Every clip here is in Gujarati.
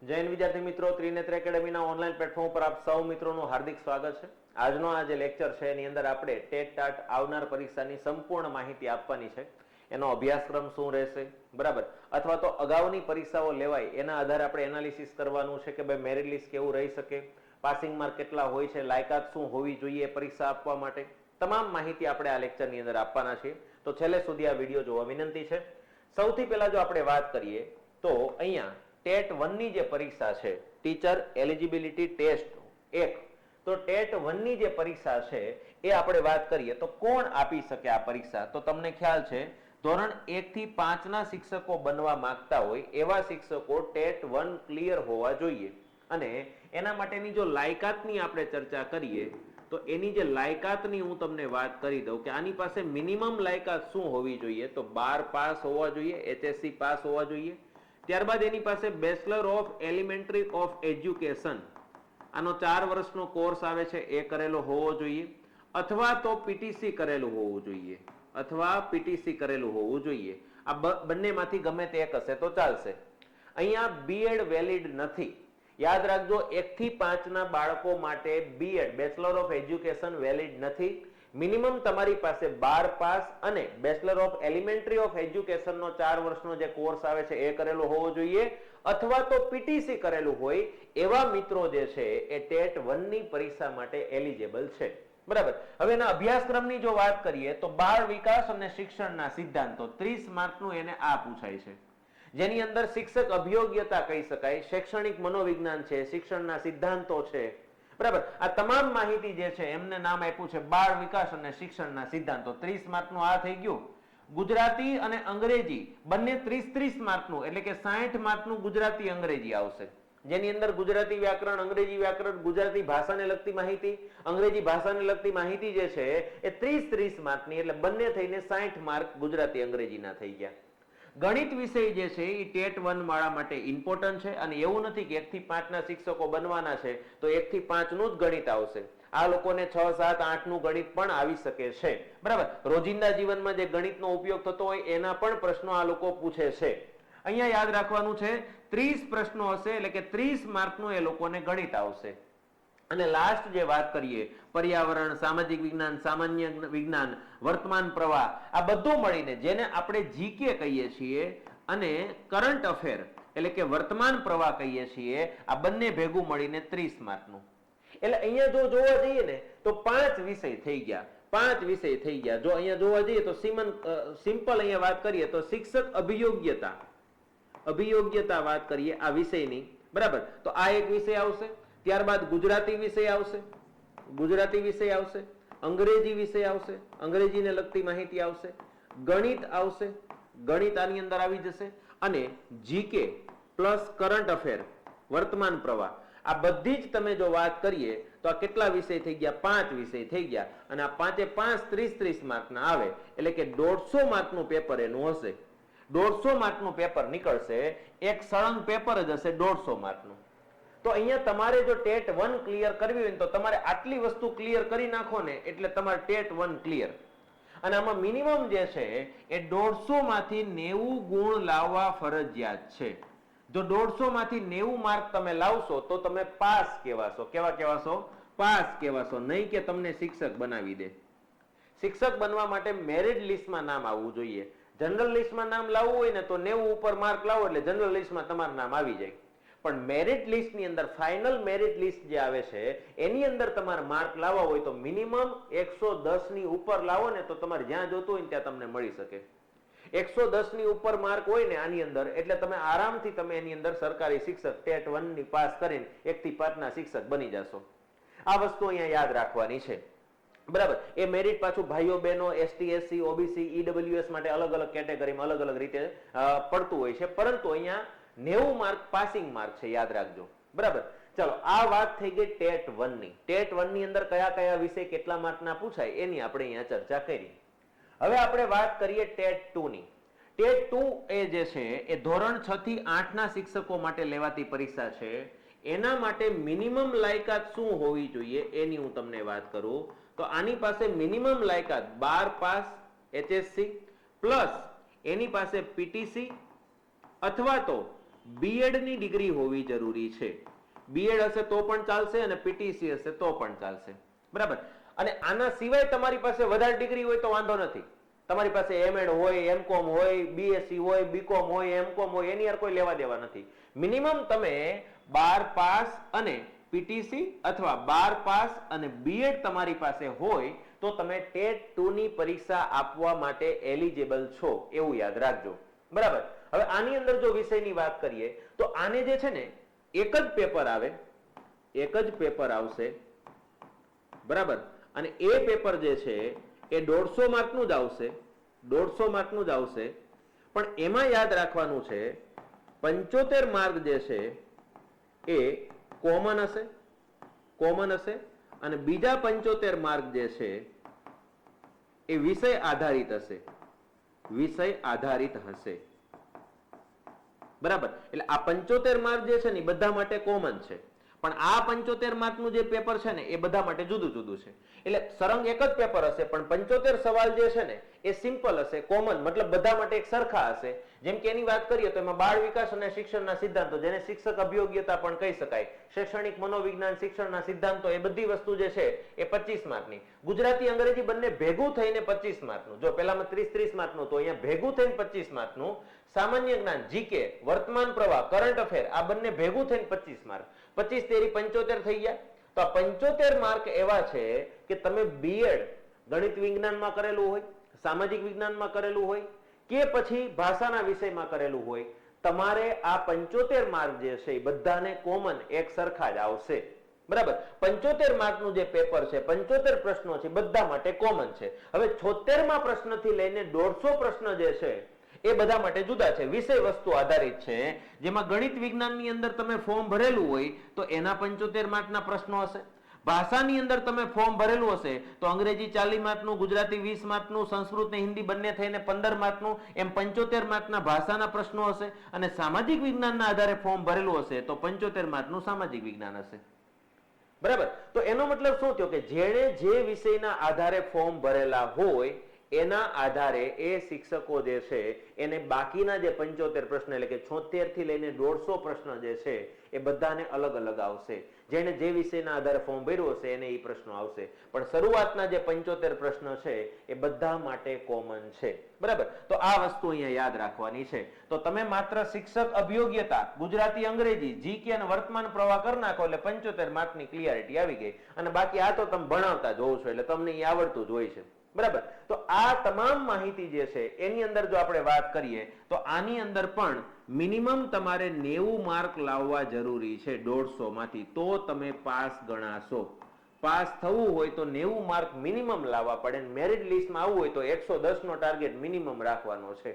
જય હિન્દ વિદ્યાર્થી મિત્રો, ત્રિનેત્ર એકેડમીના ઓનલાઈન પ્લેટફોર્મ પર આપ સૌ મિત્રોનું હાર્દિક સ્વાગત છે. આજનો આ જે લેક્ચર છે એની અંદર આપણે ટેટ ટાટ આવનાર પરીક્ષાની સંપૂર્ણ માહિતી આપવાની છે. એનો અભ્યાસક્રમ શું રહેશે, બરાબર, અથવા તો અગાઉની પરીક્ષાઓ લેવાય એના આધારે આપણે એનાલિસિસ કરવાનું છે કે ભાઈ મેરિટ લિસ્ટ કેવું રહી શકે, પાસિંગ માર્ક કેટલા હોય છે, લાયકાત શું હોવી જોઈએ પરીક્ષા આપવા માટે, તમામ માહિતી આપણે આ લેક્ચરની અંદર આપવાના છીએ. તો છેલ્લે સુધી આ વિડીયો જોવા વિનંતી છે. સૌથી પહેલા જો આપણે વાત કરીએ તો અહીંયા ટેટ 1 ની જે પરીક્ષા છે, ટીચર એલિજિબિલિટી ટેસ્ટ 1, તો ટેટ 1 ની જે પરીક્ષા છે એ આપણે વાત કરીએ તો કોણ આપી શકે આ પરીક્ષા? તો તમને ખ્યાલ છે ધોરણ 1 થી 5 ના શિક્ષકો બનવા માંગતા હોય એવા શિક્ષકો ટેટ 1 ક્લિયર હોવા જોઈએ. અને એના માટેની જો લાયકાતની આપણે ચર્ચા કરીએ તો એની જે લાયકાતની હું તમને વાત કરી દઉં કે આની પાસે મિનિમમ લાયકાત શું હોવી જોઈએ, તો 12 પાસ હોવા જોઈએ, HSC પાસ હોવા જોઈએ. ત્યારબાદ એની પાસે bachelor of elementary of education, આનો 4 વર્ષનો કોર્સ આવે છે એ કરેલો હોવો જોઈએ, અથવા તો પીટીસી કરેલું હોવું જોઈએ, અથવા પીટીસી કરેલું હોવું જોઈએ. આ બંનેમાંથી ગમે તે એક હશે તો ચાલશે. અહીંયા બીએડ વેલિડ નથી. યાદ રાખજો, 1 થી 5 ના બાળકો માટે BEd bachelor of education valid નથી. મિનિમમ તમારી પાસે 12 પાસ અને bachelor of elementary of education નો 4 વર્ષનો જે કોર્સ આવે છે એ કરેલો હોવો જોઈએ, અથવા તો પીટીસી કરેલું હોય એવા મિત્રો જે છે એ ટેટ 1 ની પરીક્ષા માટે એલિજિબલ છે. બરાબર. હવે એના અભ્યાસક્રમની જો વાત કરીએ તો બાળ વિકાસ અને શિક્ષણના સિદ્ધાંતો 30 માર્કનું એને આ પૂછાય છે, જેની અંદર શિક્ષક અભિયોગ્યતા કહી શકાય, શૈક્ષણિક મનોવિજ્ઞાન છે, શિક્ષણના સિદ્ધાંતો છે. બરાબર. આ તમામ માહિતી જે છે એમને નામ આપ્યું છે બાળ વિકાસ અને શિક્ષણના સિદ્ધાંતો. 30 માર્કનું આ થઈ ગયું. ગુજરાતી અને અંગ્રેજી બંને 30-30 માર્કનું, એટલે કે 60 માર્કનું ગુજરાતી અંગ્રેજી આવશે, જેની અંદર ગુજરાતી વ્યાકરણ, અંગ્રેજી વ્યાકરણ, ગુજરાતી ભાષાને લગતી માહિતી, અંગ્રેજી ભાષાને લગતી માહિતી જે છે એ 30-30 માર્કની, એટલે બંને થઈને 60 માર્ક ગુજરાતી અંગ્રેજીના થઈ ગયા. ગણિત વિષય જે છે એ ટેટ 1 વાળા માટે ઇમ્પોર્ટન્ટ છે, અને એવું નથી કે 1 થી 5 ના શિક્ષકો બનવાના છે તો 1 થી 5 નું જ ગણિત આવશે. આ લોકોને 6, 7, 8 નું ગણિત પણ આવી શકે છે. બરાબર. રોજિંદા જીવનમાં જે ગણિતનો ઉપયોગ થતો હોય એના પણ પ્રશ્નો આ લોકો પૂછે છે. અહીંયા યાદ રાખવાનું છે 30 પ્રશ્નો હશે, એટલે કે 30 માર્કનું એ લોકોને ગણિત આવશે. અને લાસ્ટ જે વાત કરીએ, પર્યાવરણ, સામાજિક વિજ્ઞાન, સામાન્ય વિજ્ઞાન, વર્તમાન પ્રવાહ, આ બધું મળીને જેને આપણે જીકે કહીએ છીએ અને કરંટ અફેર એટલે કે વર્તમાન પ્રવાહ કહીએ છીએ, આ બંને ભેગું મળીને 30 માર્કનું. એટલે અહીંયા જો જોવા જઈએ ને તો 5 વિષય થઈ ગયા. 5 વિષય થઈ ગયા. જો અહીંયા જોવા જઈએ તો સિમ્પલ અહીંયા વાત કરીએ તો શિક્ષક અભિયોગ્યતા વાત કરીએ આ વિષયની, બરાબર, તો આ એક વિષય આવશે. ત્યારબાદ ગુજરાતી વિષય આવશે, ગુજરાતી વિષય આવશે, અંગ્રેજી વિષય આવશે, અંગ્રેજીને લગતી માહિતી આવશે, ગણિત આવશે, ગણિત આની અંદર આવી જશે, અને જીકે પ્લસ કરંટ અફેર, વર્તમાન પ્રવાહ, આ બધી જ તમે જો વાત કરીએ તો આ કેટલા વિષય થઈ ગયા? 5 વિષય થઈ ગયા. અને આ 5 એ 5 30-30 માર્કના આવે, એટલે કે 150 માર્કનું પેપર એનું હશે. 150 માર્કનું પેપર નીકળશે. એક સળંગ પેપર જ હશે 150 માર્કનું. તો અહીંયા તમારે જો ટેટ 1 ક્લિયર કરવી હોય તો તમારે આટલી વસ્તુ ક્લિયર કરી નાખો ને એટલે તમારે ટેટ 1 ક્લિયર. અને આમાં મિનિમમ જે છે એ 150 માંથી 90 ગુણ લાવવા ફરજિયાત છે. જો 150 માંથી 90 માર્ક તમે લાવશો તો તમે પાસ કહેવાશો. કેવા કહેવાશો? પાસ કહેવાશો. નહીં કે તમને શિક્ષક બનાવી દે. શિક્ષક બનવા માટે મેરિટ લિસ્ટમાં નામ આવવું જોઈએ. જનરલ લિસ્ટમાં નામ લાવવું હોય ને તો 90 ઉપર માર્ક લાવો એટલે જનરલ લિસ્ટમાં તમારું નામ આવી જાય. પણ મેરિટ લિસ્ટની અંદર ફાઇનલ મેરિટ લિસ્ટ જે આવે છે એની અંદર તમારે માર્ક લાવવા હોય તો મિનિમમ 110 ની ઉપર લાવો ને તો તમારે જ્યાં જોતું હોય ને ત્યાં તમને મળી શકે. 110 ની ઉપર માર્ક હોય ને આની અંદર એટલે તમે આરામથી તમે એની અંદર સરકારી શિક્ષક ટેટ 1 ની પાસ કરીને 1 થી 5 ના શિક્ષક બની જશો. આ વસ્તુ અહીંયા યાદ રાખવાની છે. બરાબર. એ મેરિટ પાછું ભાઈઓ બહેનો, એસટી, એસસી, ઓબીસી, ઈડબ્લ્યુએસ માટે અલગ અલગ કેટેગરીમાં અલગ અલગ રીતે પડતું હોય છે, પરંતુ અહીંયા 90 માર્ક પાસિંગ માર્ક છે, યાદ રાખજો. બરાબર. ચલો, આ વાત થઈ ગઈ ટેટ 1 ની. ટેટ 1 ની અંદર કયા કયા વિષય કેટલા માર્કના પૂછાય એની આપણે અહીંયા ચર્ચા કરી. હવે આપણે વાત કરીએ ટેટ 2 ની. ટેટ 2 એ જે છે એ ધોરણ 6 થી 8 ના શિક્ષકો માટે લેવાતી પરીક્ષા છે. એના માટે મિનિમમ લાયકાત શું હોવી જોઈએ એની હું તમને વાત કરું તો આની પાસે મિનિમમ લાયકાત 12 પાસ HSC પ્લસ એની પાસે પીટીસી અથવા તો બીએડ ની ડિગ્રી હોવી જરૂરી છે. બીએડ હશે તો પણ ચાલશે અને પીટીસી હશે તો પણ ચાલશે. બરાબર. અને આના સિવાય તમારી પાસે વધારે ડિગ્રી હોય તો વાંધો નથી. તમારી પાસે એમએડ હોય, એમકોમ હોય, બીએસસી હોય, બીકોમ હોય, એમકોમ હોય, એની યાર કોઈ લેવા દેવા નથી. મિનિમમ તમે 12 પાસ અને પીટીસી અથવા 12 પાસ અને બીએડ તમારી પાસે હોય તો તમે ટેટ 2 ની પરીક્ષા આપવા માટે એલિજિબલ છો એવું યાદ રાખજો. બરાબર. હવે આની અંદર જો વિષયની વાત કરીએ તો આને જે છે ને એક જ પેપર આવે, એક જ પેપર આવશે. બરાબર. અને એ પેપર જે છે એ 150 માર્કનું જ આવશે, 150 માર્કનું જ આવશે. પણ એમાં યાદ રાખવાનું છે 75 માર્ક જે છે એ કોમન હશે, કોમન હશે. અને બીજા 75 માર્ક જે છે એ વિષય આધારિત હશે, વિષય આધારિત હશે. બરાબર. એટલે આ 75 માર્ક જે છે ને બધા માટે કોમન છે, પણ આ 75 માર્કનું જે પેપર છે ને એ બધા માટે જુદું જુદું છે. એટલે સરંગ એક જ પેપર હશે પણ 75 સવાલ જે છે ને એ સિમ્પલ હશે, કોમન, મતલબ બધા માટે એક સરખા હશે. જેમ કે એની વાત કરીએ તો એમાં બાળ વિકાસ અને શિક્ષણના સિદ્ધાંતો, જેને શિક્ષક અભિયોગ્યતા પણ કહી શકાય, શૈક્ષણિક મનોવિજ્ઞાન શિક્ષણના સિદ્ધાંતો, એ બધી વસ્તુ જે છે એ 25 માર્કની. ગુજરાતી અંગ્રેજી બંને ભેગું થઈને 25 માર્કનું. જો પેલામાં 30 માર્કનું તો અહીંયા ભેગું થઈને 25 માર્કનું. સામાન્ય જ્ઞાન, જીકે, વર્તમાન પ્રવાહ, કરંટ અફેર, આ બંને ભેગું થઈને 25 માર્ક. 25 તેરી 75 થઈ ગયા. તો આ 75 માર્ક એવા છે કે તમે બીએડ ગણિત વિજ્ઞાનમાં કરેલું હોય, સામાજિક વિજ્ઞાનમાં કરેલું હોય કે પછી ભાષાના વિષયમાં કરેલું હોય, તમારે આ 75 માર્ક જે છે એ બધાને કોમન એક સરખા જ આવશે. બરાબર. 75 માર્કનું જે પેપર છે, 75 પ્રશ્નો છે, બધા માટે કોમન છે. હવે 76મા પ્રશ્નથી લઈને 150 પ્રશ્ન જે છે એ બધા માટે જુદા છે, વિષય વસ્તુ આધારિત છે. જેમાં ગણિત વિજ્ઞાનની અંદર તમે ફોર્મ ભરેલું હોય તો એના 75 માર્કના પ્રશ્નો હશે. ભાષાની અંદર તમે ફોર્મ ભરેલું હશે તો અંગ્રેજી 40 માર્કનું, ગુજરાતી 20 માર્કનું, સંસ્કૃત ને હિન્દી બંને થઈને 15 માર્કનું, એમ 75 માર્કના ભાષાના પ્રશ્નો હશે. અને સામાજિક વિજ્ઞાનના આધારે ફોર્મ ભરેલું હશે તો 75 માર્કનું સામાજિક વિજ્ઞાન હશે. બરાબર. તો એનો મતલબ શું થયો કે જેણે જે વિષયના આધારે ફોર્મ ભરેલા હોય એના આધારે એ શિક્ષકો જે છે એને બાકીના જે 75 પ્રશ્ન એટલે કે 76 થી લઈને 150 પ્રશ્ન જે છે એ બધાને અલગ અલગ આવશે. જેને જે વિષયના આધારે ફોર્મ ભર્યું હશે એને એ પ્રશ્નો આવશે. પણ શરૂઆતના જે 75 પ્રશ્ન છે એ બધા માટે કોમન છે. બરાબર. તો આ વસ્તુ અહીંયા યાદ રાખવાની છે. તો તમે માત્ર શિક્ષક અભિયોગ્યતા, ગુજરાતી અંગ્રેજી, જીકે અને વર્તમાન પ્રવાહ કરી નાખો એટલે 75 માર્કની ક્લિયરિટી આવી ગઈ. અને બાકી આ તો તમે ભણાવતા જ હોવ છો એટલે તમને એ આવડતું જ હોય છે. બરાબર. તો આ તમામ માહિતી જે છે એની અંદર જો આપણે વાત કરીએ તો આની અંદર પણ મિનિમમ તમારે 90 માર્ક લાવવા જરૂરી છે 150 માંથી, તો તમે પાસ ગણાશો. પાસ થવું હોય તો 90 માર્ક મિનિમમ લાવવા પડે. મેરિટ લિસ્ટમાં આવવું હોય તો 110 નો ટાર્ગેટ મિનિમમ રાખવાનો છે.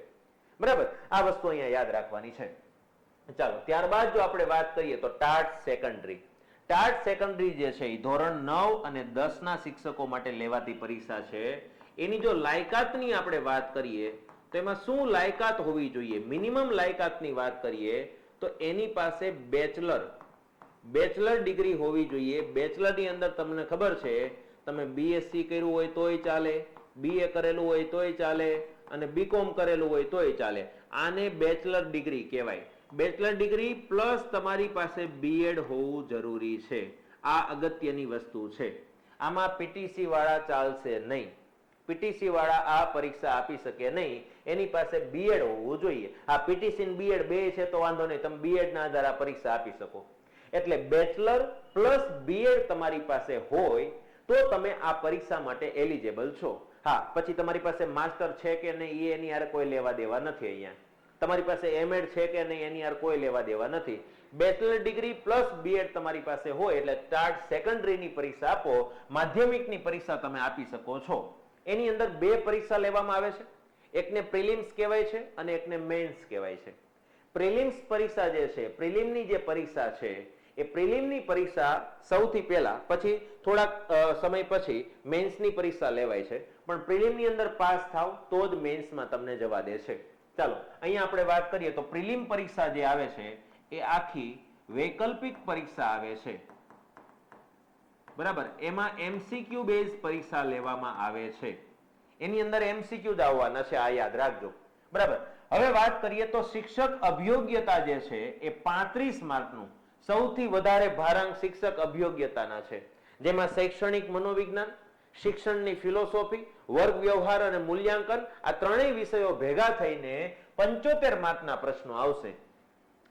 બરાબર. આ વસ્તુ અહીંયા યાદ રાખવાની છે. ચાલો, ત્યારબાદ જો આપણે વાત કરીએ તો ટાટ સેકન્ડરી. ટાટ સેકન્ડરી જે છે એ ધોરણ 9 અને 10 ના શિક્ષકો માટે લેવાતી પરીક્ષા છે. એની જો લાયકાતની આપણે વાત કરીએ તો એમાં શું લાયકાત હોવી જોઈએ? મિનિમમ લાયકાતની વાત કરીએ તો એની પાસે બેચલર ડિગ્રી હોવી જોઈએ. બેચલરની અંદર તમને ખબર છે તમે બીએસસી કર્યું હોય તોય ચાલે, બીએ કરેલું હોય તોય ચાલે અને બીકોમ કરેલું હોય તોય ચાલે. આને બેચલર ડિગ્રી કહેવાય. બેચલર ડિગ્રી પ્લસ તમારી પાસે બીએડ હોવું જરૂરી છે. આ અગત્યની વસ્તુ છે. આમાં પીટીસી વાળા ચાલશે નહીં. પીટીસી વાળા આ પરીક્ષા આપી શકે નહીં. એની પાસે બીએડ હોવું જોઈએ. આ પીટીસી ને બીએડ બે છે તો વાંધો નહીં, તમે બીએડ ના આધારે આ પરીક્ષા આપી શકો. એટલે બેચલર પ્લસ બીએડ તમારી પાસે હોય તો તમે આ પરીક્ષા માટે એલિજિબલ છો. હા, પછી તમારી પાસે માસ્ટર છે કે નહીં એની યાર કોઈ લેવા દેવા નથી. અહીંયા તમારી પાસે એમએડ છે કે નહીં એની યાર કોઈ લેવા દેવા નથી. બેચલર ડિગ્રી પ્લસ બીએડ તમારી પાસે હોય એટલે ટાટ સેકન્ડરીની પરીક્ષા આપો. માધ્યમિકની પરીક્ષા તમે આપી શકો છો. એની અંદર બે પરીક્ષા લેવામાં આવે છે. એકને પ્રિલિમ્સ કહેવાય છે અને એકને મેન્સ કહેવાય છે. પ્રિલિમ્સ પરીક્ષા જે છે, પ્રિલિમની જે પરીક્ષા છે એ પ્રિલિમની પરીક્ષા સૌથી પહેલા, પછી થોડાક સમય પછી મેન્સની પરીક્ષા લેવાય છે. પણ પ્રિલિમની અંદર પાસ થાવ તો જ મેન્સમાં તમને જવા દે છે. ચાલો, અહીંયા આપણે વાત કરીએ તો પ્રિલિમ પરીક્ષા જે આવે છે એ આખી વૈકલ્પિક પરીક્ષા આવે છે. બરાબર. એમાં એમસીક્યુ બેઝ પરીક્ષા લેવામાં આવે છે. એની અંદર એમસીક્યુ જ આવવાના છે, આ યાદ રાખજો. બરાબર. હવે વાત કરીએ તો શિક્ષક અભિયોગ્યતા જે છે એ 35 માર્કનું સૌથી વધારે ભારાંક શિક્ષક અભિયોગ્યતાના છે, જેમાં શૈક્ષણિક મનોવિજ્ઞાન, શિક્ષણની ફિલોસોફી, વર્ગ વ્યવહાર અને મૂલ્યાંકન આ ત્રણેય વિષયો ભેગા થઈને 75 માર્કના પ્રશ્નો આવશે.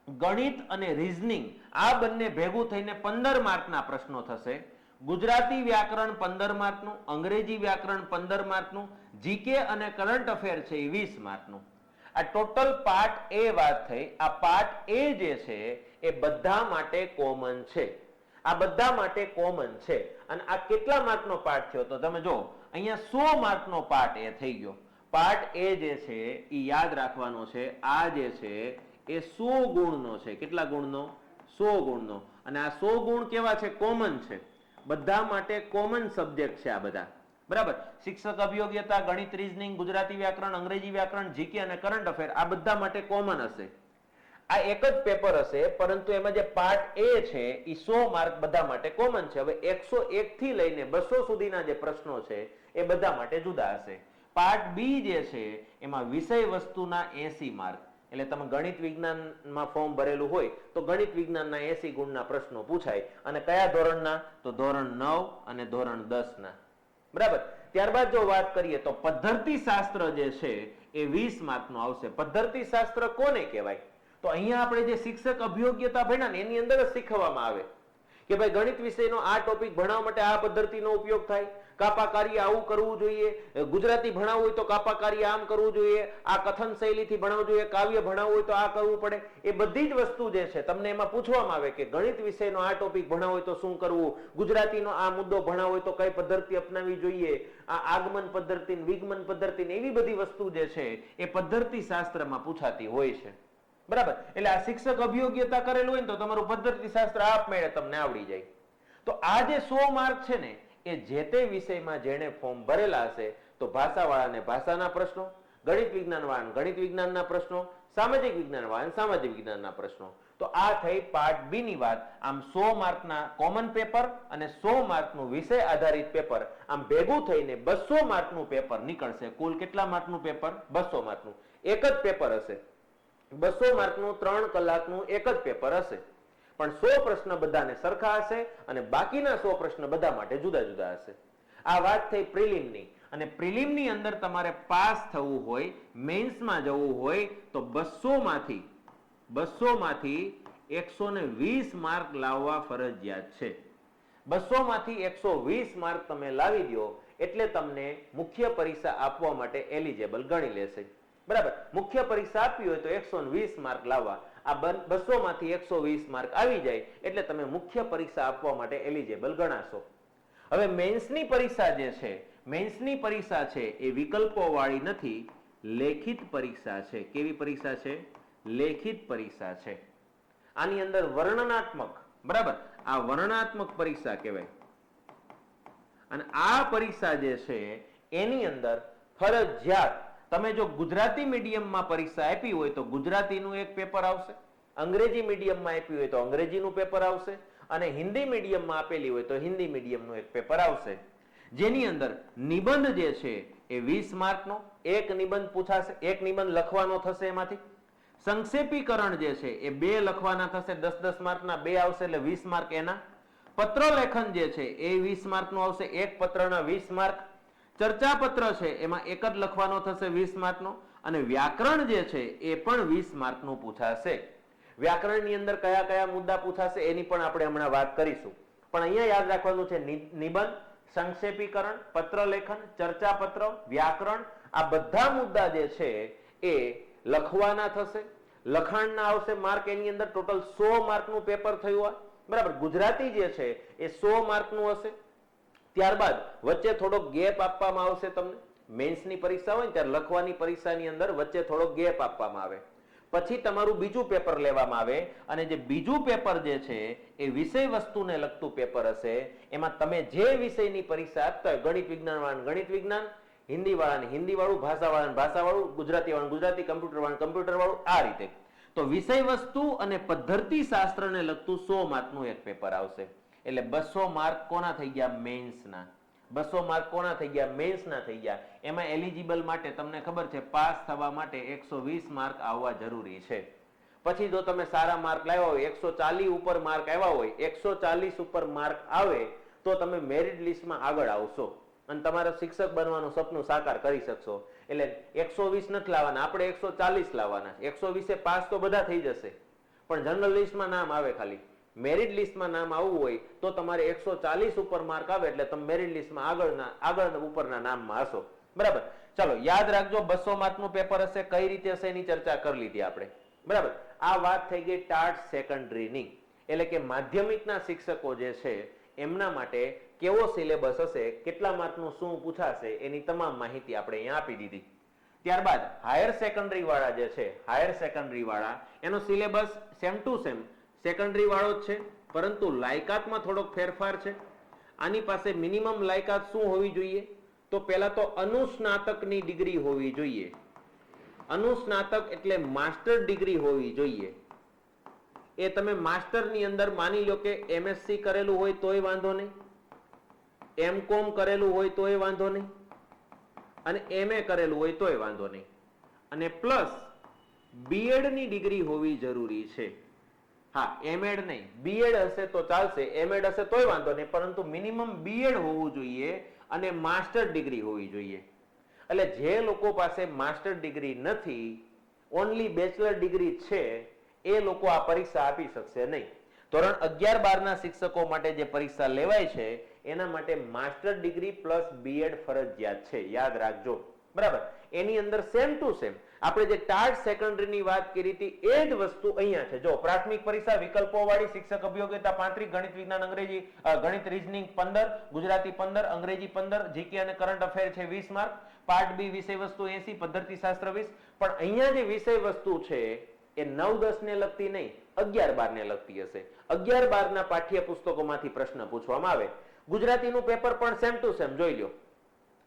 ગણિત અને રીઝનિંગ આ બંને ભેગું થઈને 15 માર્કના પ્રશ્નો થશે. ગુજરાતી વ્યાકરણ 15 માર્કનું, અંગ્રેજી વ્યાકરણ 15 માર્કનું, જીકે અને કરંટ અફેર છે એ 20 માર્કનું. આ ટોટલ પાર્ટ એ વાત થઈ. આ પાર્ટ એ જે છે એ બધા માટે કોમન છે. આ બધા માટે કોમન છે. અને આ કેટલા માર્કનો પાર્ટ થયો તો તમે જો અહીંયા 100 માર્કનો પાર્ટ એ થઈ ગયો. પાર્ટ એ જે છે એ યાદ રાખવાનો છે. આ જે છે એ 100 ગુણનો છે. કેટલા ગુણનો? 100 ગુણનો. અને આ 100 ગુણ કેવા છે? કોમન છે. બધા માટે કોમન સબ્જેક્ટ છે આ બધા. બરાબર. શિક્ષક અભિયોગ્યતા, ગણિત, રીઝનિંગ, ગુજરાતી વ્યાકરણ, અંગ્રેજી વ્યાકરણ, જીકે અને કરંટ અફેર આ બધા માટે કોમન હશે. આ એક જ પેપર હશે, પરંતુ એમાં જે પાર્ટ એ છે એ 100 માર્ક બધા માટે કોમન છે. હવે 101 થી લઈને 200 સુધીના જે પ્રશ્નો છે એ બધા માટે જુદા હશે. પાર્ટ બી જે છે એમાં વિષય વસ્તુના 80 માર્ક. એટલે તમે ગણિત વિજ્ઞાનમાં ફોર્મ ભરેલું હોય તો ગણિત વિજ્ઞાનના 80 ગુણના પ્રશ્નો પૂછાય. અને કયા ધોરણના? તો ધોરણ 9 અને ધોરણ 10 ના. બરાબર. ત્યારબાદ જો વાત કરીએ તો પદ્ધતિ શાસ્ત્ર જે છે એ 20 માર્કનો આવશે. પદ્ધતિ શાસ્ત્ર કોને કહેવાય? તો અહીંયા આપણે જે શિક્ષક અભિયોગ્યતા ભણ્યા ને એની અંદર જ શીખવવામાં આવે કે ભાઈ ગણિત વિષયનો આ ટોપિક ભણાવવા માટે આ પદ્ધતિનો ઉપયોગ થાય, કાપા કાર્ય આવું કરવું જોઈએ, ગુજરાતી ભણાવવું હોય તો કાપા કાર્ય આમ કરવું જોઈએ, આ કથન શૈલીથી ભણાવવું જોઈએ, કાવ્ય ભણાવવું હોય તો આ કરવું પડે. એ બધી જ વસ્તુ જે છે તમને એમાં પૂછવામાં આવે કે ગણિત વિષયનો આ ટોપિક ભણાવવો હોય તો શું કરવું, ગુજરાતીનો આ મુદ્દો ભણાવવો હોય તો કઈ પદ્ધતિ અપનાવવી જોઈએ, આ આગમન પદ્ધતિ, વિગમન પદ્ધતિ, એવી બધી વસ્તુ જે છે એ પદ્ધતિ શાસ્ત્રમાં પૂછાતી હોય છે. બરાબર. એટલે આ શિક્ષક અભિયોગ્યતા કરેલું હોય ને તો તમારું પદ્ધતિ શાસ્ત્ર આપમેળે તમને આવડી જાય. તો આ જે 100 માર્ક છે ને એ જે તે વિષયમાં જેણે ફોર્મ ભરેલા હશે તો ભાષાવાળાને ભાષાના પ્રશ્નો, ગણિત વિજ્ઞાન વાળાને ગણિત વિજ્ઞાનના પ્રશ્નો, સામાજિક વિજ્ઞાન વાળાને સામાજિક વિજ્ઞાનના પ્રશ્નો. તો આ થઈ પાર્ટ બી ની વાત. આમ 100 માર્કના કોમન પેપર અને 100 માર્કનું વિષય આધારિત પેપર આમ ભેગું થઈને 200 માર્કનું પેપર નીકળશે. કુલ કેટલા માર્કનું પેપર? 200 માર્કનું. એક જ પેપર હશે. 200 માર્કનું 3 કલાકનું એક જ પેપર હશે. પણ 100 પ્રશ્ન બધાને સરખા હશે અને બાકીના 100 પ્રશ્ન બધા માટે જુદા જુદા હશે. આ વાત થઈ પ્રિલિમની. અને પ્રિલિમની અંદર તમારે પાસ થવું હોય, મેન્સમાં જવું હોય તો 200 માંથી 120 માર્ક લાવવા ફરજિયાત છે. 200 માંથી 120 માર્ક તમે લાવી દો એટલે તમને મુખ્ય પરીક્ષા આપવા માટે એલિજિબલ ગણી લેશે. બરાબર. મુખ્ય પરીક્ષા આપવી હોય તો 120 માર્ક લાવવા. આ 200 માંથી 120 માર્ક આવી જાય એટલે તમે મુખ્ય પરીક્ષા આપવા માટે એલિજિબલ ગણાશો. હવે મેન્સની પરીક્ષા જે છે, મેન્સની પરીક્ષા છે એ વિકલ્પો વાળી નથી, લેખિત પરીક્ષા છે. કેવી પરીક્ષા છે? લેખિત પરીક્ષા છે. આની અંદર વર્ણનાત્મક, બરાબર, આ વર્ણનાત્મક પરીક્ષા કહેવાય. અને આ પરીક્ષા જે છે એની અંદર ફરજિયાત તમે જો ગુજરાતી મીડિયમમાં પરીક્ષા આપી હોય તો ગુજરાતીનું એક પેપર આવશે, અંગ્રેજી મીડિયમમાં આપી હોય તો અંગ્રેજીનું પેપર આવશે, અને હિન્દી મીડિયમમાં આપેલી હોય તો હિન્દી મીડિયમનું એક પેપર આવશે. જેની અંદર નિબંધ જે છે એ 20 માર્કનો એક નિબંધ પૂછાશે, એક નિબંધ લખવાનો થશે. એમાંથી સંક્ષેપીકરણ જે છે એ 2 લખવાના થશે, 10-10 માર્કના 2 આવશે એટલે 20 માર્ક એના. પત્ર લેખન જે છે એ 20 માર્કનું આવશે, એક પત્રના 20 માર્ક. ચર્ચા પત્ર છે એમાં એક જ લખવાનો થશે 20 માર્કનો. અને વ્યાકરણ જે છે એ પણ 20 માર્કનું પૂછાશે. વ્યાકરણની અંદર કયા કયા મુદ્દા પૂછાશે એની પણ આપણે હમણાં વાત કરીશું. પણ અહીંયા યાદ રાખવાનું છે નિબંધ, સંક્ષેપીકરણ, પત્ર લેખન, ચર્ચા પત્ર, વ્યાકરણ આ બધા મુદ્દા જે છે એ લખવાના થશે. લખાણના આવશે માર્ક. એની અંદર ટોટલ 100 માર્કનું પેપર થયું હોય. બરાબર. ગુજરાતી જે છે એ 100 માર્કનું હશે. ત્યારબાદ વચ્ચે થોડો ગેપ આપવામાં આવશે તમને. મેન્સની પરીક્ષા હોય ને ત્યારે લખવાની પરીક્ષાની અંદર વચ્ચે થોડો ગેપ આપવામાં આવે. પછી તમારું બીજું પેપર લેવામાં આવે અને જે બીજું પેપર જે છે એ વિષય વસ્તુને લગતું પેપર હશે. એમાં તમે જે વિષયની પરીક્ષા આપતા હોય, ગણિત વિજ્ઞાન વાળાને ગણિત વિજ્ઞાન, હિન્દી વાળાને હિન્દી વાળું, ભાષા વાળાને ભાષા વાળું, ગુજરાતી વાળાને ગુજરાતી, કમ્પ્યુટર વાળાને કમ્પ્યુટર વાળું, આ રીતે. તો વિષય વસ્તુ અને પદ્ધતિ શાસ્ત્રને લગતું 100 માર્કનું એક પેપર આવશે. એટલે 200 માર્ક કોના થઈ ગયા? મેન્સના. 200 માર્ક કોના થઈ ગયા? મેન્સ ના થઈ ગયા. એમાં એલિજિબલ માટે તમને ખબર છે પાસ થવા માટે 120 માર્ક આવવા જરૂરી છે. પછી જો તમે સારા માર્ક લાવ્યા હોય, 140 ઉપર માર્ક આવ્યા હોય, 140 ઉપર માર્ક આવે તો તમે મેરિટ લિસ્ટમાં આગળ આવશો અને તમારા શિક્ષક બનવાનું સપનું સાકાર કરી શકશો. એટલે 120 નથી લાવવાના, આપણે 140 લાવવાના. 120 પાસ તો બધા થઈ જશે, પણ જનરલ લિસ્ટમાં નામ આવે. ખાલી મેરિટ લિસ્ટમાં નામ આવવું હોય તો તમારે 140 ઉપર માર્ક આવે એટલે તમે મેરિટ લિસ્ટમાં આગળ ઉપરના નામમાં હશો. બરાબર, ચાલો યાદ રાખજો 200 માર્કનું પેપર હશે. કઈ રીતે હશે એની ચર્ચા કરી લીધી આપણે. બરાબર, આ વાત થઈ ગઈ ટાટ સેકન્ડરીની, એટલે કે માધ્યમિકના શિક્ષકો જે છે એમના માટે કેવો સિલેબસ હશે, કેટલા માર્કનું શું પૂછાશે, એની તમામ માહિતી આપણે અહીંયા આપી દીધી. ત્યારબાદ હાયર સેકન્ડરી વાળા જે છે, હાયર સેકન્ડરી વાળા એનો syllabus same to same secondary વાળો જ છે, પરંતુ લાયકાતમાં થોડોક ફેરફાર છે. આની પાસે મિનિમમ લાયકાત શું હોવી જોઈએ? તો પહેલા તો અનુસ્નાતકની ડિગ્રી હોવી જોઈએ. અનુસ્નાતક એટલે માસ્ટર ડિગ્રી હોવી જોઈએ. એ તમે માસ્ટરની અંદર માની લો કે એમએસસી કરેલું હોય તોય વાંધો નહીં, એમકોમ કરેલું હોય તોય વાંધો નહીં, અને એમએ કરેલું હોય તોય વાંધો નહીં, અને પ્લસ બીએડ ની ડિગ્રી હોવી જરૂરી છે. હા, એમએડ નહીં, બીએડ હશે તો ચાલશે, એમએડ હશે તોય વાંધો નહીં, પરંતુ મિનિમમ બીએડ હોવું જોઈએ અને માસ્ટર ડિગ્રી હોવી જોઈએ. એટલે જે લોકો પાસે માસ્ટર ડિગ્રી નથી, ઓનલી બેચલર ડિગ્રી છે, એ લોકો આ પરીક્ષા આપી શકશે નહીં. ધોરણ 11-12 ના શિક્ષકો માટે જે પરીક્ષા લેવાય છે એના માટે માસ્ટર ડિગ્રી પ્લસ બીએડ ફરજિયાત છે, યાદ રાખજો. બરાબર, એની અંદર સેમ ટુ સેમ આપણે જે ટાટ સેકન્ડરીની વાત કરી હતી એ જ વસ્તુ અહીંયા છે. જો પ્રાથમિક પરીક્ષા વિકલ્પો વાળી, શિક્ષક અભિયોગ્યતા 35, ગણિત વિજ્ઞાન અંગ્રેજી, ગણિત રીઝનિંગ 15, ગુજરાતી 15, અંગ્રેજી 15, જીકે અને કરંટ અફેર છે 20 માર્ક, પાર્ટ બી વિષય વસ્તુ 80, પદ્ધતિ શાસ્ત્ર 20. પણ અહીંયા જે વિષય વસ્તુ છે એ 9-10 ને લગતી નહીં, 11-12 ને લગતી હશે. 11-12 ના પાઠ્ય પુસ્તકોમાંથી પ્રશ્ન પૂછવામાં આવે. ગુજરાતીનું પેપર પણ સેમ ટુ સેમ જોઈ લો.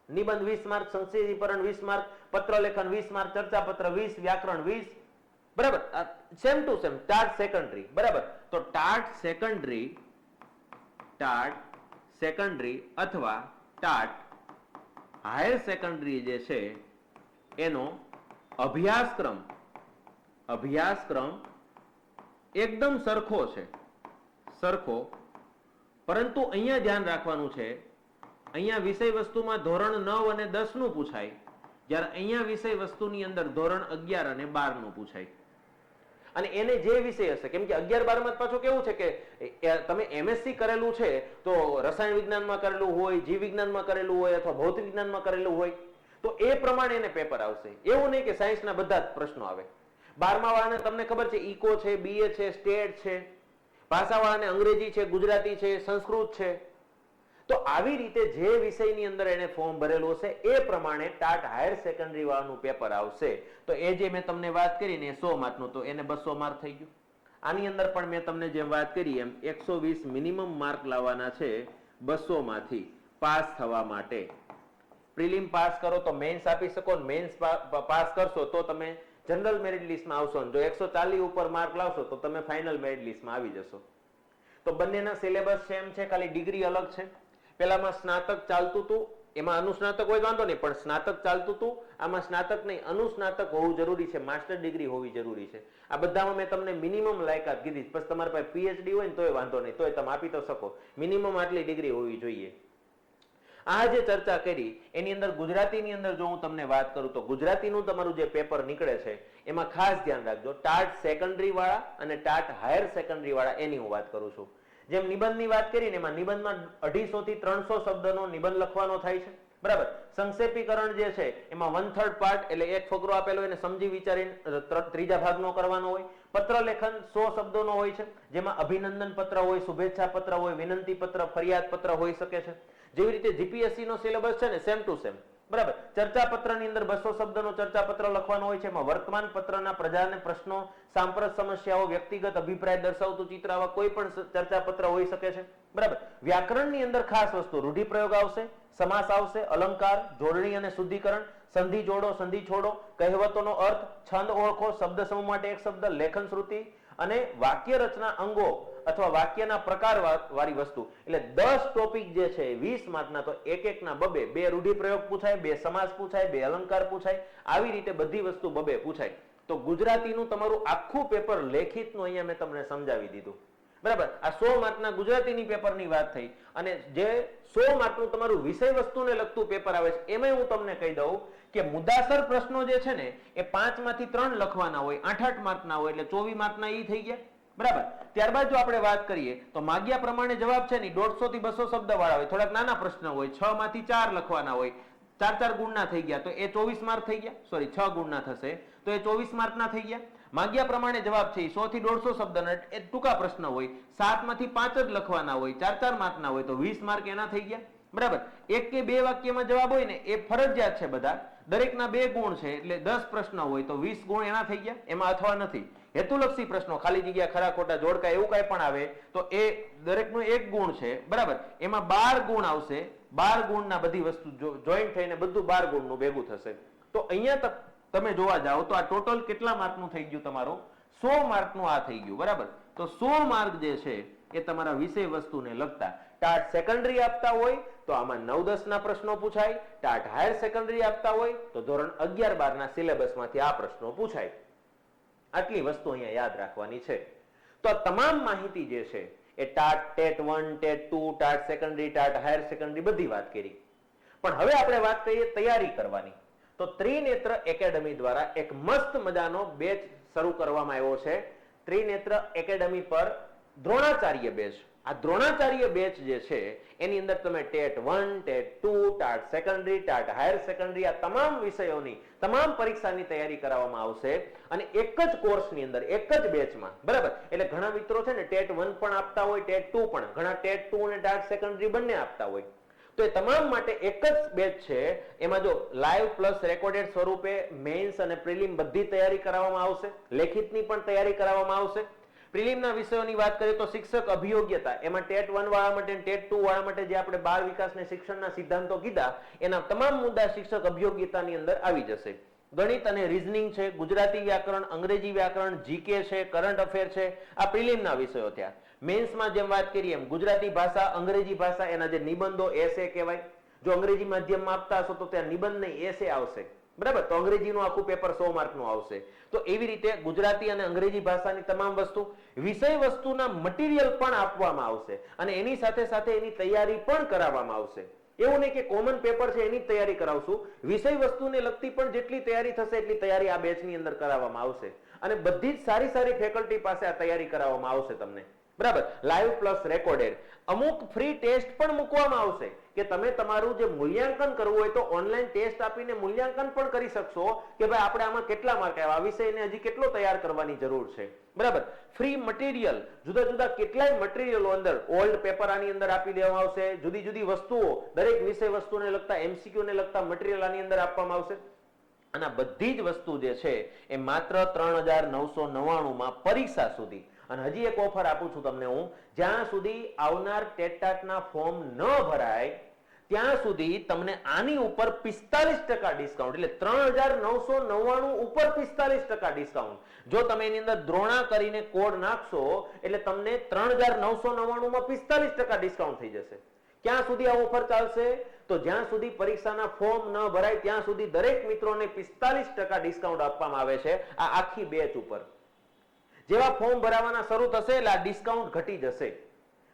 નિબંધ 20 માર્ક, સંક્ષિપ્તીકરણ 20 માર્ક, પત્ર લેખન 20 માર્ક, ચર્ચાપત્ર 20, વ્યાકરણ 20. બરાબર, same to same TAT secondary. બરાબર, તો ટાટ સેકન્ડરી અથવા ટાટ હાયર સેકન્ડરી જે છે એનો અભ્યાસક્રમ એકદમ સરખો છે, પરંતુ અહીંયા ધ્યાન રાખવાનું છે, અહીંયા વિષય વસ્તુમાં ધોરણ 9 અને 10 નું પૂછાય, જ્યારે અહીંયા વિષય વસ્તુની અંદર ધોરણ 11 અને 12 નું પૂછાય. અને એને જે વિષય હશે, કેમ કે 11-12 માં પાછું કેવું છે કે તમે એમએસસી કરેલું છે તો રસાયણ વિજ્ઞાનમાં કરેલું હોય, જીવ વિજ્ઞાનમાં કરેલું હોય અથવા ભૌતિક વિજ્ઞાનમાં કરેલું હોય તો એ પ્રમાણે એને પેપર આવશે. એવું નહીં કે સાયન્સના બધા જ પ્રશ્નો આવે. 12મા વાળાને તમને ખબર છે ઇકો છે, બીએ છે, સ્ટેટ છે, ભાષાવાળાને અંગ્રેજી છે, ગુજરાતી છે, સંસ્કૃત છે. તો આવી રીતે જે વિષયની અંદર એને ફોર્મ ભરેલું હશે એ પ્રમાણે ટાટ હાયર સેકન્ડરી વાળાનું પેપર આવશે. તો એ જે મેં તમને વાત કરી ને 100 માર્કનું, તો એને 200 માર્ક થઈ ગયું. આની અંદર પણ મેં તમને જેમ વાત કરી એમ 120 મિનિમમ માર્ક લાવવાના છે 200 માંથી પાસ થવા માટે. પ્રિલિમ પાસ કરો તો મેન્સ આપી શકો, મેન્સ પાસ કરશો તો તમે જનરલ મેરિટ લિસ્ટમાં આવશો. જો 140 ઉપર માર્ક લાવશો તો તમે ફાઇનલ મેરિટ લિસ્ટમાં આવી જશો. તો બંનેના સિલેબસ સેમ છે, ખાલી ડિગ્રી અલગ છે. પેલામાં સ્નાતક ચાલતું હતું, એમાં અનુસ્નાતક હોય વાંધો નહીં, પણ સ્નાતક ચાલતું હતું, આમાં સ્નાતક નહીં અનુસ્નાતક હોવું જરૂરી છે, માસ્ટર ડિગ્રી હોવી જરૂરી છે. આ બધામાં મેં તમને મિનિમમ લાયકાત કીધી. પછી તમારી પાસે પીએચડી હોય ને તોય વાંધો નહીં, તોય તમે આપી તો શકો. મિનિમમ આટલી ડિગ્રી હોવી જોઈએ. આ જે ચર્ચા કરી એની અંદર ગુજરાતીની અંદર જો હું તમને વાત કરું તો ગુજરાતીનું તમારું જે પેપર નીકળે છે એમાં ખાસ ધ્યાન રાખજો, ટાટ સેકન્ડરી વાળા અને ટાટ હાયર સેકન્ડરી વાળા એની હું વાત કરું છું. જેમ નિબંધની વાત કરીને એમાં નિબંધમાં 250 થી 300 શબ્દનો નિબંધ લખવાનો થાય છે. બરાબર, સંક્ષેપીકરણ જે છે એમાં 1/3 પાર્ટ એટલે એક ફકરો આપેલો એને સમજી વિચારીને ત્રીજા ભાગનો કરવાનો હોય. પત્ર લેખન 100 શબ્દોનો હોય છે, જેમાં અભિનંદન પત્ર હોય, શુભેચ્છા પત્ર હોય, વિનંતી પત્ર, ફરિયાદ પત્ર હોઈ શકે છે. જેવી રીતે જીપીએસસી નો સિલેબસ છે ને સેમ ટુ સેમ. બરાબર, ચર્ચાપત્રની અંદર 200 શબ્દનો ચર્ચાપત્ર લખવાનો હોય છે. એમાં વર્તમાન પત્રના પ્રજાને પ્રશ્નો, સાંપ્રત સમસ્યાઓ, વ્યક્તિગત અભિપ્રાય દર્શાવતું ચિત્ર, આવા કોઈ પણ ચર્ચાપત્ર હોઈ શકે છે. બરાબર, વ્યાકરણની અંદર ખાસ વસ્તુ રૂઢિપ્રયોગ આવશે, સમાસ આવશે, અલંકાર, જોડણી અને શુદ્ધિકરણ, સંધિ જોડો, સંધિ છોડો, કહેવતોનો અર્થ, છંદ ઓળખો, શબ્દ સમૂહ માટે એક શબ્દ, લેખન શ્રુતિ અને વાક્ય રચના અંગો અથવા વાક્યના પ્રકાર વાળી વસ્તુ. એટલે 10 ટોપિક જે છે 20 માર્કના, તો એક એકના બબે, 2 રૂઢિપ્રયોગ પૂછાય, 2 સમાસ પૂછાય, 2 અલંકાર પૂછાય, આવી રીતે બધી વસ્તુ બબે પૂછાય. તો ગુજરાતીનું તમારું આખું પેપર લેખિતનું અહીંયા મેં તમને સમજાવી દીધું, બરાબર. આ 100 માર્કના ગુજરાતીની પેપરની વાત થઈ, અને જે 100 માર્કનું તમારું વિષય વસ્તુને લગતું પેપર આવે છે એમાં હું તમને કહી દઉં કે મુદ્દાસર પ્રશ્નો જે છે ને એ 5 માંથી 3 લખવાના હોય, 8-8 માર્કના હોય, એટલે 24 માર્કના ઈ થઈ ગયા, બરાબર. ત્યારબાદ જો આપણે વાત કરીએ તો માગ્યા પ્રમાણે જવાબ છે ને 150 થી 200 શબ્દ વાળા હોય, થોડાક નાના પ્રશ્ન હોય, 6 માંથી 4 લખવાના હોય, 4 ગુણના થઈ ગયા, તો એ 24 માર્ક થઈ ગયા. સોરી, 6 ગુણના થશે તો એ 24 માર્કના થઈ ગયા. માગ્યા પ્રમાણે જવાબ છે 100 થી 150 શબ્દના, એ ટૂંકા પ્રશ્ન હોય, 7 માંથી 5 જ લખવાના હોય, 4 માર્કના હોય, તો 20 માર્ક એના થઈ ગયા, બરાબર. એક કે બે વાક્યમાં જવાબ હોય ને એ ફરજિયાત છે બધા, દરેકના 2 ગુણ છે, એટલે 10 પ્રશ્ન હોય તો 20 ગુણ એના થઈ ગયા. એમાં અથવા નથી. હેતુલક્ષી પ્રશ્નો, ખાલી જગ્યા, ખરા ખોટા, જોડકા, એવું કઈ પણ આવે તો એ દરેકનો 1 ગુણ છે, બરાબર. એમાં 12 ગુણ આવશે. 12 ગુણના બધી વસ્તુ જોઈન્ટ થઈને બધું 12 ગુણનું ભેગું થશે. તો અહીંયા તમે જોવા જાઓ તો આ ટોટલ કેટલા માર્કનું થઈ ગયું તમારું? 100 માર્કનું આ થઈ ગયું, બરાબર. તો 100 માર્ક જે છે એ તમારા વિષય વસ્તુને લગતા. ટાટ સેકન્ડરી આપતા હોય તો આમાં 9-10 ના પ્રશ્નો પૂછાય. ટાટ હાયર સેકન્ડરી આપતા હોય તો ધોરણ 11-12 ના સિલેબસમાંથી આ પ્રશ્નો પૂછાય. આટલી વસ્તુ અહીંયા યાદ રાખવાની છે. તો આ તમામ માહિતી જે છે એ TAT, TET 1, TET 2, TAT secondary, TAT higher secondary બધી વાત કરી. પણ હવે આપણે વાત કરીએ તૈયારી કરવાની. તો ત્રિનેત્ર એકેડમી દ્વારા એક મસ્ત મજાનો બેચ શરૂ કરવામાં આવ્યો છે. ત્રિનેત્ર એકેડમી પર દ્રોણાચાર્ય બેચ. આ દ્રોણાચાર્ય બેચ જે છે એની અંદર તમે TET 1, TET 2, TAT secondary, TAT higher secondary, આ તમામ વિષયોની તમામ પરીક્ષાની તૈયારી કરાવવામાં આવશે, અને એક જ કોર્સની અંદર, એક જ બેચમાં, બરાબર. એટલે ઘણા મિત્રો છે ને ટેટ 1 પણ આપતા હોય, ટેટ 2 પણ, ઘણા ટેટ 2 અને ટાટ સેકન્ડરી બંને આપતા હોય. તો એ તમામ માટે એક જ બેચ છે. એમાં જો લાઈવ પ્લસ રેકોર્ડેડ સ્વરૂપે મેઇન્સ અને પ્રિલિમ બધી તૈયારી કરાવવામાં આવશે, લેખિતની પણ તૈયારી કરાવવામાં આવશે. પ્રિલિમના વિષયોની વાત કરીએ તો શિક્ષક અભિયોગ્યતા, એમાં ટેટ 1 વાળા માટે, ટેટ 2 વાળા માટે જે આપણે બાળ વિકાસ અને શિક્ષણના સિદ્ધાંતો કીધા એના તમામ મુદ્દા શિક્ષક અભિયોગ્યતાની અંદર આવી જશે. ગણિત અને રીઝનિંગ છે, ગુજરાતી વ્યાકરણ, અંગ્રેજી વ્યાકરણ, જીકે છે, કરંટ અફેર છે, આ પ્રિલિમના વિષયો થયા. મેન્સમાં જેમ વાત કરીએ એમ ગુજરાતી ભાષા, અંગ્રેજી ભાષા, એના જે નિબંધો, એસે કહેવાય. જો અંગ્રેજી માધ્યમમાં આપતા હશો તો ત્યાં નિબંધ નહીં, એસે આવશે, બરાબર. તો અંગ્રેજીનું આખું પેપર 100 માર્કનું આવશે. તો એવી રીતે ગુજરાતી અને અંગ્રેજી ભાષાની તમામ વસ્તુ, વિષય વસ્તુના મટીરિયલ પણ આપવામાં આવશે, અને એની સાથે સાથે એની તૈયારી પણ કરાવવામાં આવશે. એવું નહીં કે કોમન પેપર છે એની તૈયારી કરાવશું, વિષય વસ્તુને લગતી પણ જેટલી તૈયારી થશે એટલી તૈયારી આ બેચની અંદર કરાવવામાં આવશે, અને બધી જ સારી સારી ફેકલ્ટી પાસે આ તૈયારી કરાવવામાં આવશે તમને, બરાબર. Live plus recorded. અમુક ફ્રી ટેસ્ટ પણ મૂકવામાં આવશે કે તમે તમારું જે મૂલ્યાંકન કરવું હોય તો ઓનલાઈન ટેસ્ટ આપીને મૂલ્યાંકન પણ કરી શકશો કે ભાઈ આપણે આમાં કેટલા માર્ક આવ્યા, આ વિષયને હજી કેટલો તૈયાર કરવાની જરૂર છે, બરાબર. ફ્રી મટીરિયલ, જુદા જુદા કેટલાય મટીરિયલો અંદર, ઓલ્ડ પેપર આની અંદર આપી દેવામાં આવશે, જુદી જુદી વસ્તુઓ, દરેક વિષય વસ્તુને લગતા MCQ ને લગતા મટીરિયલ આની અંદર આપવામાં આવશે. અને બધી જ વસ્તુ જે છે એ માત્ર 3999 માં પરીક્ષા સુધી. અને હજી એક ઓફર આપું છું તમને હું, જ્યાં સુધી આવનાર ટેટાટના ફોર્મ ન ભરાય ત્યાં સુધી તમને આની ઉપર 45% ડિસ્કાઉન્ટ, એટલે 3999 ઉપર 45% ડિસ્કાઉન્ટ. જો તમે એની અંદર દ્રોણા કરીને કોડ નાખશો એટલે તમને 3999 માં 45% ડિસ્કાઉન્ટ થઈ જશે. ક્યાં સુધી આ ઓફર ચાલશે? તો જ્યાં સુધી પરીક્ષાના ફોર્મ ન ભરાય ત્યાં સુધી દરેક મિત્રોને 45% ડિસ્કાઉન્ટ આપવામાં આવે છે આ આખી બેચ ઉપર. જેવા ફોર્મ ભરાવાના શરૂ થશે એટલે આ ડિસ્કાઉન્ટ ઘટી જશે,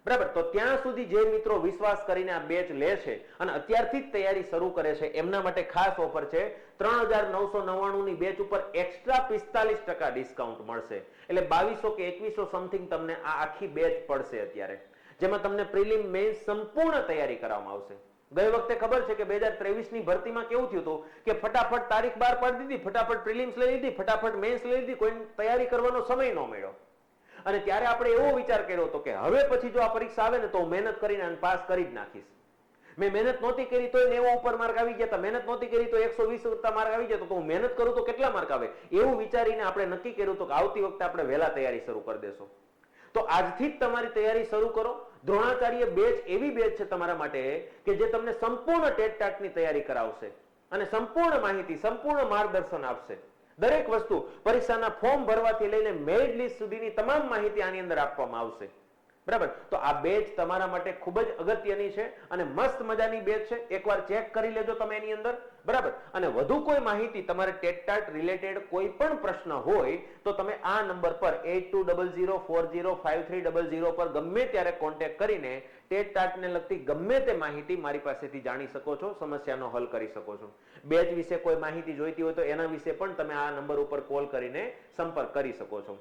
બરાબર. તો ત્યાં સુધી જે મિત્રો વિશ્વાસ કરીને આ બેચ લે છે અને અત્યારથી જ તૈયારી શરૂ કરે છે એમના માટે ખાસ ઓફર છે. 3999 ની બેચ ઉપર એક્સ્ટ્રા 45% ડિસ્કાઉન્ટ મળશે, એટલે 2200 કે 2100 સમથિંગ તમને આ આખી બેચ પડશે અત્યારે, જેમાં તમને પ્રિલિમ મેઇન્સ સંપૂર્ણ તૈયારી કરવામાં આવશે. ગઈ વખતે ખબર છે કે 2023 ની ભરતીમાં કેવું થયું હતું કે ફટાફટ તારીખ બહાર પાડી દીધી, ફટાફટ પ્રિલિમ્સ લઈ લીધી, ફટાફટ મેન્સ લઈ લીધી, કોઈ તૈયારી કરવાનો સમય ન મળ્યો. અને ત્યારે આપણે એવો વિચાર કર્યો હતો કે હવે પછી જો આ પરીક્ષા આવે ને તો મહેનત કરીને પાસ કરી જ નાખીશ. મેં મહેનત નહોતી કરી તો 90 ઉપર માર્ક આવી ગયા હતા, મહેનત નહોતી કરી તો 120 ઉપર માર્ક આવી જતો, તો હું મહેનત કરું તો કેટલા માર્ક આવે, એવું વિચારીને આપણે નક્કી કર્યું હતું કે આવતી વખતે આપણે વહેલા તૈયારી શરૂ કરી દેશું. તો આજથી જ તમારી તૈયારી શરૂ કરો. દ્રોણાચાર્ય બેચ એવી બેચ છે તમારા માટે કે જે તમને સંપૂર્ણ ટેટ ટાટની તૈયારી કરાવશે. અને સંપૂર્ણ માહિતી, સંપૂર્ણ માર્ગદર્શન આપશે. દરેક વસ્તુ, પરીક્ષાના ફોર્મ ભરવાથી લઈને મેરિટ લિસ્ટ સુધીની તમામ માહિતી આની અંદર આપવામાં આવશે. બરાબર? તો આ બેચ તમારા માટે ખૂબ જ અગત્યની છે અને મસ્ત મજાની બેચ છે. એકવાર ચેક કરી લેજો તમે એની અંદર. બરાબર? અને વધુ કોઈ માહિતી તમારે ટેટ રિલેટેડ કોઈ પણ પ્રશ્ન હોય તો તમે આ નંબર પર 8200405300 પર ગમે ત્યારે કોન્ટેક્ટ કરીને ટેટ ને લગતી ગમે તે માહિતી મારી પાસેથી જાણી શકો છો, સમસ્યાનો હલ કરી શકો છો. બેચ વિશે કોઈ માહિતી જોઈતી હોય તો એના વિશે પણ તમે આ નંબર ઉપર કોલ કરીને સંપર્ક કરી શકો છો.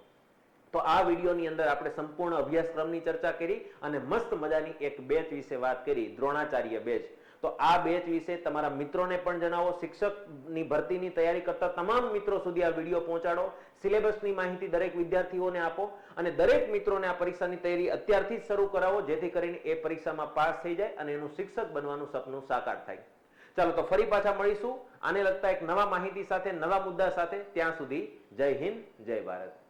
તો આ વિડીયોની અંદર આપણે સંપૂર્ણ અભ્યાસક્રમની ચર્ચા કરી અને મસ્ત મજાની એક બેચ વિશે વાત કરી, દ્રોણાચાર્ય બેચ. તો આ બેચ વિશે તમારા મિત્રોને પણ જણાવો. શિક્ષકની ભરતીની તૈયારી કરતા તમામ મિત્રો સુધી આ વિડીયો પહોંચાડો. સિલેબસની માહિતી દરેક વિદ્યાર્થીઓને આપો અને દરેક મિત્રોને આ પરીક્ષાની તૈયારી અત્યારથી જ શરૂ કરાવો, જેથી કરીને એ પરીક્ષામાં પાસ થઈ જાય અને એનું શિક્ષક બનવાનું સપનું સાકાર થાય. ચાલો તો ફરી પાછા મળીશું આને લગતા એક નવા માહિતી સાથે, નવા મુદ્દા સાથે. ત્યાં સુધી જય હિન્દ, જય ભારત.